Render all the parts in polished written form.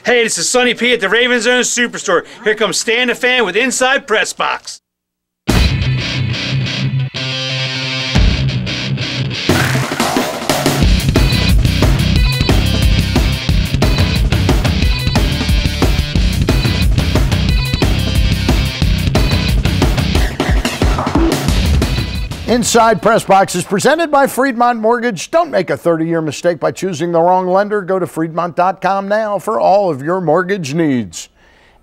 Hey, this is Sonny P at the Raven Zone Superstore. Here comes Stan the Fan with Inside PressBox. Inside PressBox is presented by Friedmont Mortgage. Don't make a 30-year mistake by choosing the wrong lender. Go to Friedmont.com now for all of your mortgage needs.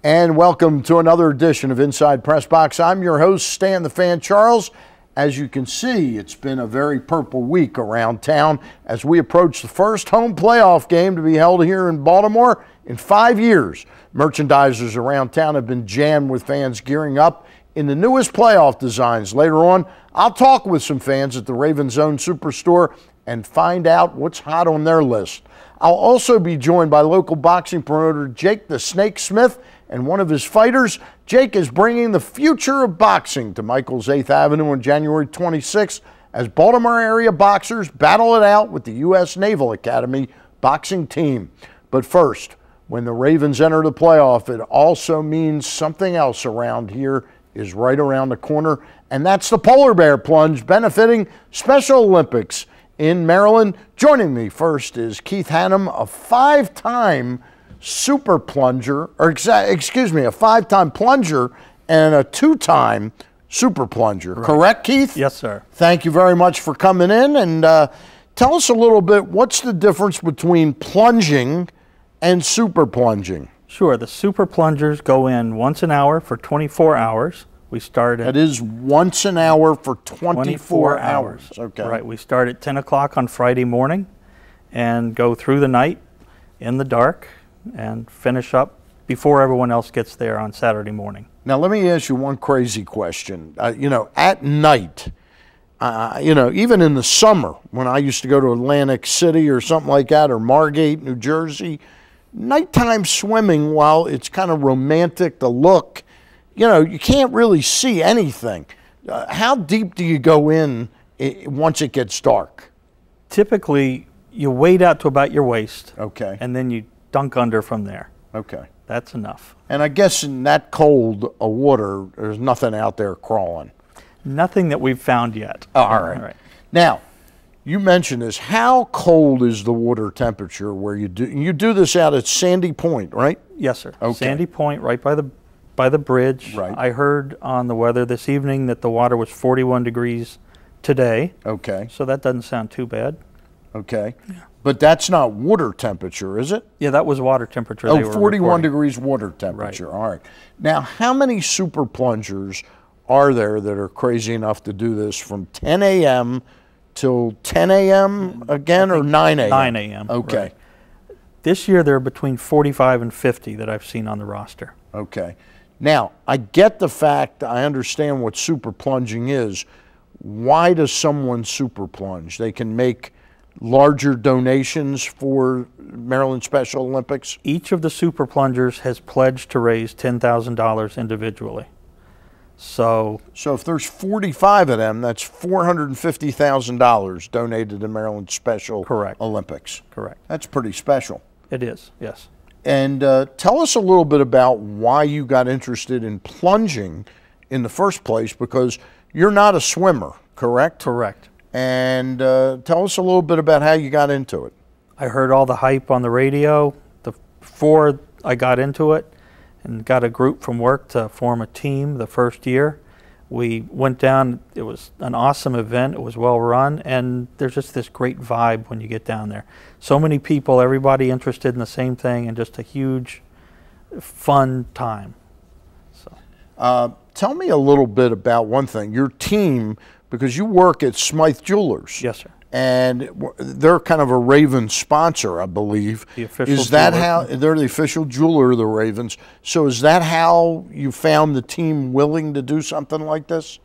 And welcome to another edition of Inside PressBox. I'm your host, Stan the Fan Charles. As you can see, it's been a very purple week around town as we approach the first home playoff game to be held here in Baltimore in 5 years. Merchandisers around town have been jammed with fans gearing up in the newest playoff designs. Later on, I'll talk with some fans at the Raven Zone Superstore and find out what's hot on their list. I'll also be joined by local boxing promoter Jake the Snake Smith and one of his fighters. Jake is bringing the future of boxing to Michael's 8th Avenue on January 26th as Baltimore area boxers battle it out with the U.S. Naval Academy boxing team. But first, when the Ravens enter the playoff, it also means something else around here is right around the corner, and that's the Polar Bear Plunge benefiting Special Olympics in Maryland. Joining me first is Keith Hannum, a five-time Super Plunger, or excuse me, a five-time plunger and a two-time Super Plunger. Right. Correct, Keith? Yes, sir. Thank you very much for coming in, and tell us a little bit, what's the difference between plunging and super plunging? Sure. The Super Plungers go in once an hour for 24 hours. We start at... That is once an hour for 24 hours. Okay. Right. We start at 10 o'clock on Friday morning and go through the night in the dark and finish up before everyone else gets there on Saturday morning. Now, let me ask you one crazy question. At night, even in the summer, when I used to go to Atlantic City or something like that, or Margate, New Jersey, nighttime swimming, while it's kind of romantic to look, you can't really see anything. How deep do you go in once it gets dark? Typically, you wade out to about your waist. Okay. And then you dunk under from there. Okay. That's enough. And I guess in that cold water, there's nothing out there crawling. Nothing that we've found yet. All right. Now, you mentioned this. How cold is the water temperature where you do this out at Sandy Point, right? Yes, sir. Okay. Sandy Point, right by the bridge. Right. I heard on the weather this evening that the water was 41 degrees today. Okay. So that doesn't sound too bad. Okay. Yeah. But that's not water temperature, is it? Yeah, that was water temperature. Oh, 41 degrees water temperature. Right. All right. Now, how many super plungers are there that are crazy enough to do this from 10 a.m. till 10 a.m. again, or 9 a.m.? 9 a.m. Okay. Right. This year, there are between 45 and 50 that I've seen on the roster. Okay. Now, I get the fact, I understand what super plunging is. Why does someone super plunge? They can make larger donations for Maryland Special Olympics? Each of the Super Plungers has pledged to raise $10,000 individually. So if there's 45 of them, that's $450,000 donated to Maryland Special Olympics. Correct. That's pretty special. It is, yes. And tell us a little bit about why you got interested in plunging in the first place, because you're not a swimmer, correct? Correct. And tell us a little bit about how you got into it. I heard all the hype on the radio before I got into it, and got a group from work to form a team the first year. We went down. It was an awesome event. It was well run, and there's just this great vibe when you get down there. So many people, everybody interested in the same thing, and just a huge, fun time. So, tell me a little bit about one thing. Your team, because you work at Smythe Jewelers. Yes, sir. And they're kind of a Raven sponsor, I believe. The official Is that jeweler. how they're the official jeweler of the Ravens? So is that how you found the team willing to do something like this?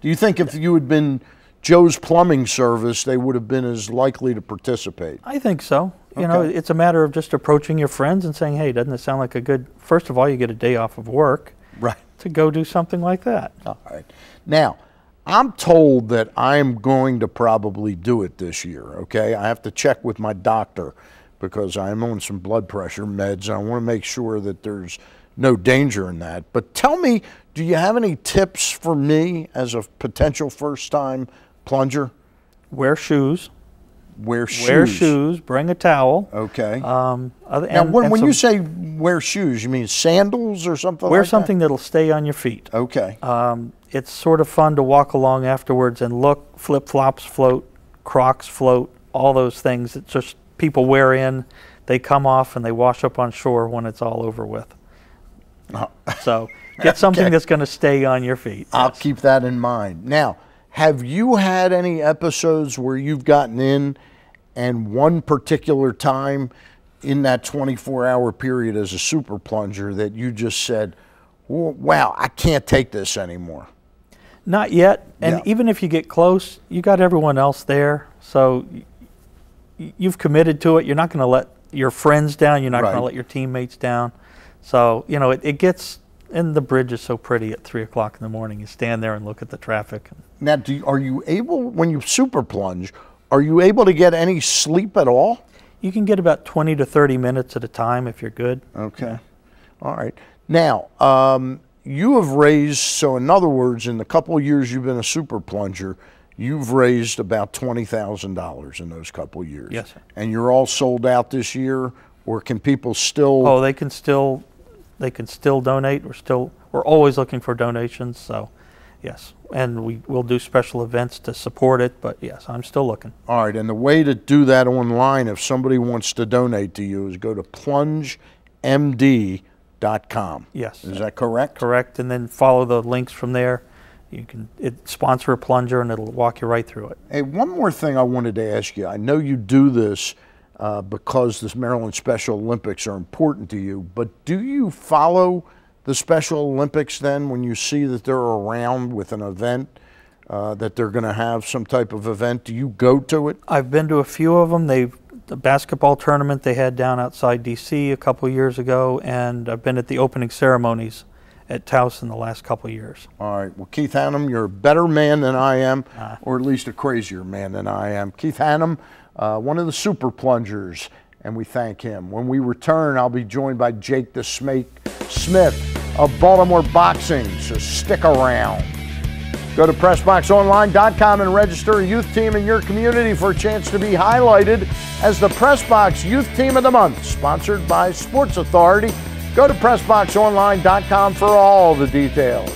Do you think if you had been Joe's Plumbing Service, they would have been as likely to participate? I think so. Okay. You know, it's a matter of just approaching your friends and saying, hey, doesn't it sound like a good, first of all, you get a day off of work. Right. To go do something like that. All right. Now, I'm told that I'm going to probably do it this year, okay? I have to check with my doctor. because I'm on some blood pressure meds. And I want to make sure that there's no danger in that. But tell me, do you have any tips for me as a potential first-time plunger? Wear shoes. Wear shoes. Wear shoes. Bring a towel. Okay. Now, when you say wear shoes, you mean sandals or something like that? Wear something that'll stay on your feet. Okay. It's sort of fun to walk along afterwards and look. Flip-flops float. Crocs float. All those things that just people wear in. They come off and they wash up on shore when it's all over with. So get something that's going to stay on your feet. I'll keep that in mind. Now, have you had any episodes where you've gotten in and one particular time in that 24-hour period as a super plunger that you just said, wow, I can't take this anymore? Not yet. And even if you get close, you got everyone else there. So you've committed to it. You're not going to let your friends down. You're not going to let your teammates down. So, you know, it gets, and the bridge is so pretty at 3 o'clock in the morning. You stand there and look at the traffic. Now, are you able, when you super plunge, are you able to get any sleep at all? You can get about 20 to 30 minutes at a time if you're good. Okay. All right. Now, you have raised, so in other words, in the couple of years you've been a super plunger, you've raised about $20,000 in those couple of years. Yes, sir. And you're all sold out this year, or can people still? Oh, they can still donate. We're always looking for donations. So, yes, and we'll do special events to support it. But yes, I'm still looking. All right, and the way to do that online, if somebody wants to donate to you, is go to plungemd.com. Yes. Is that correct? Correct, and then follow the links from there. You can sponsor a plunger, and it'll walk you right through it. Hey, one more thing I wanted to ask you. I know you do this because the Maryland Special Olympics are important to you, but do you follow the Special Olympics then when you see that they're around with an event, that they're going to have some type of event? Do you go to it? I've been to a few of them. The basketball tournament they had down outside D.C. a couple of years ago, and I've been at the opening ceremonies at Towson the last couple of years. All right. Well, Keith Hannum, you're a better man than I am, or at least a crazier man than I am. Keith Hannum, one of the super plungers, and we thank him. When we return, I'll be joined by Jake the Snake Smith of Baltimore Boxing, so stick around. Go to PressBoxOnline.com and register a youth team in your community for a chance to be highlighted as the PressBox Youth Team of the Month, sponsored by Sports Authority. Go to PressBoxOnline.com for all the details.